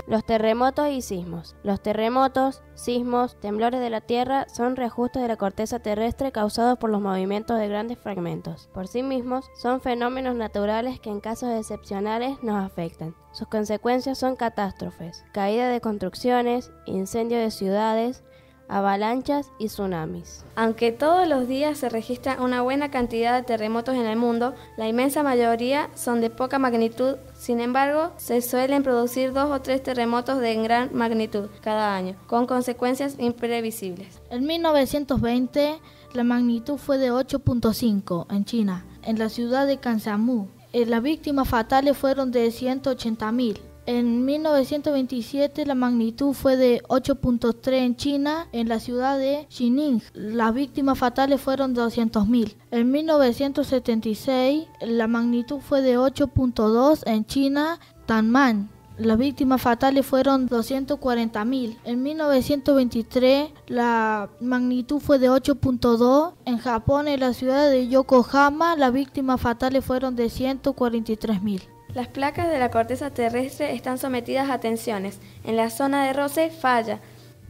Los terremotos y sismos. Los terremotos, sismos, temblores de la tierra son reajustes de la corteza terrestre causados por los movimientos de grandes fragmentos. Por sí mismos, son fenómenos naturales que en casos excepcionales nos afectan. Sus consecuencias son catástrofes, caída de construcciones, incendio de ciudades, avalanchas y tsunamis. Aunque todos los días se registra una buena cantidad de terremotos en el mundo, la inmensa mayoría son de poca magnitud. Sin embargo, se suelen producir 2 o 3 terremotos de gran magnitud cada año, con consecuencias imprevisibles. En 1920, la magnitud fue de 8.5 en China, en la ciudad de Kansanmu. Las víctimas fatales fueron de 180.000. En 1927 la magnitud fue de 8.3 en China, en la ciudad de Xining. Las víctimas fatales fueron de 200.000. En 1976 la magnitud fue de 8.2 en China, Tanman. Las víctimas fatales fueron 240.000. En 1923 la magnitud fue de 8.2 en Japón, en la ciudad de Yokohama. Las víctimas fatales fueron de 143.000. Las placas de la corteza terrestre están sometidas a tensiones. En la zona de roce falla.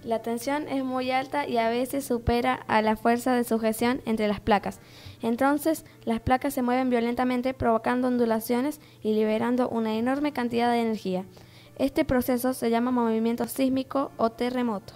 La tensión es muy alta y a veces supera a la fuerza de sujeción entre las placas. Entonces, las placas se mueven violentamente, provocando ondulaciones y liberando una enorme cantidad de energía. Este proceso se llama movimiento sísmico o terremoto.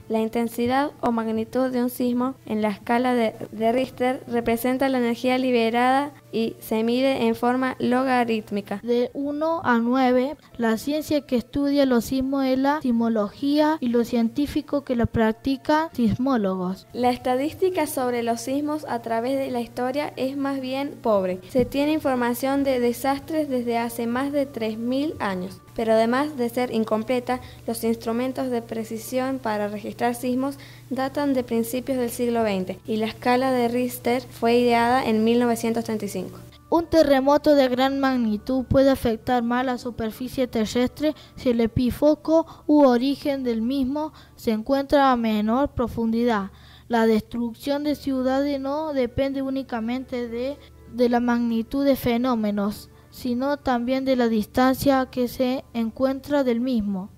La intensidad o magnitud de un sismo en la escala de Richter representa la energía liberada y se mide en forma logarítmica. De 1 a 9, la ciencia que estudia los sismos es la sismología y los científicos que la practican sismólogos. La estadística sobre los sismos a través de la historia es más bien pobre. Se tiene información de desastres desde hace más de 3.000 años. Pero además de ser incompleta, los instrumentos de precisión para registrar sismos datan de principios del siglo XX y la escala de Richter fue ideada en 1935. Un terremoto de gran magnitud puede afectar más la superficie terrestre si el epifoco u origen del mismo se encuentra a menor profundidad. La destrucción de ciudades no depende únicamente de la magnitud de fenómenos, sino también de la distancia que se encuentra del mismo,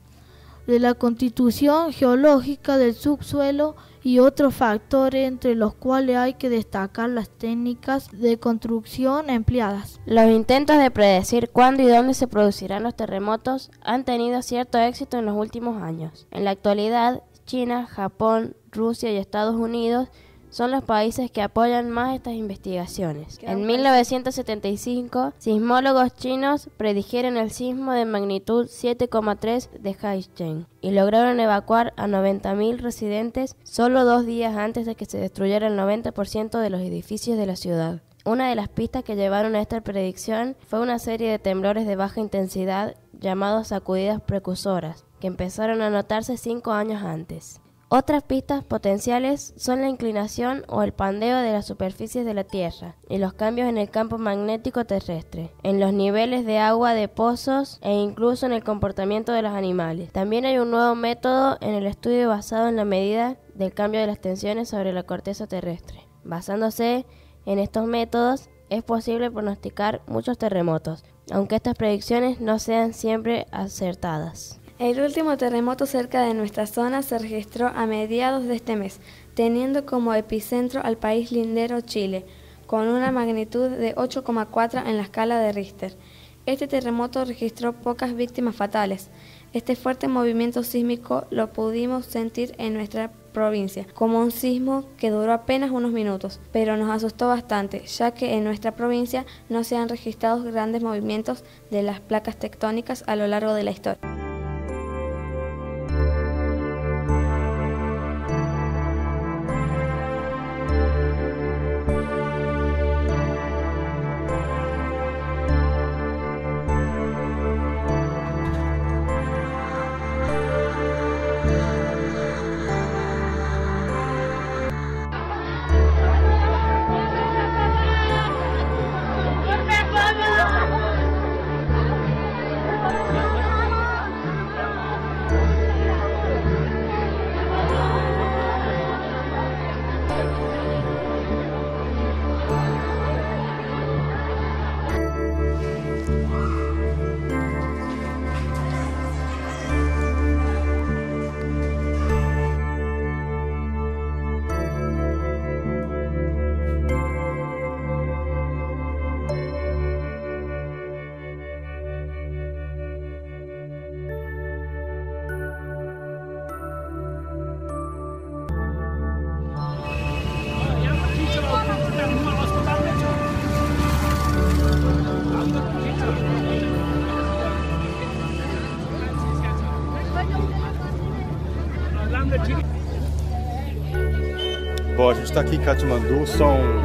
de la constitución geológica del subsuelo y otros factores, entre los cuales hay que destacar las técnicas de construcción empleadas. Los intentos de predecir cuándo y dónde se producirán los terremotos han tenido cierto éxito en los últimos años. En la actualidad, China, Japón, Rusia y Estados Unidos son los países que apoyan más estas investigaciones. En 1975, sismólogos chinos predijeron el sismo de magnitud 7,3 de Haicheng y lograron evacuar a 90.000 residentes solo 2 días antes de que se destruyera el 90% de los edificios de la ciudad. Una de las pistas que llevaron a esta predicción fue una serie de temblores de baja intensidad llamados sacudidas precursoras, que empezaron a notarse 5 años antes. Otras pistas potenciales son la inclinación o el pandeo de las superficies de la Tierra y los cambios en el campo magnético terrestre, en los niveles de agua de pozos e incluso en el comportamiento de los animales. También hay un nuevo método en el estudio basado en la medida del cambio de las tensiones sobre la corteza terrestre. Basándose en estos métodos, es posible pronosticar muchos terremotos, aunque estas predicciones no sean siempre acertadas. El último terremoto cerca de nuestra zona se registró a mediados de este mes, teniendo como epicentro al país lindero Chile, con una magnitud de 8,4 en la escala de Richter. Este terremoto registró pocas víctimas fatales. Este fuerte movimiento sísmico lo pudimos sentir en nuestra provincia, como un sismo que duró apenas unos minutos, pero nos asustó bastante, ya que en nuestra provincia no se han registrado grandes movimientos de las placas tectónicas a lo largo de la historia. Bom, a gente está aqui em Katmandu, são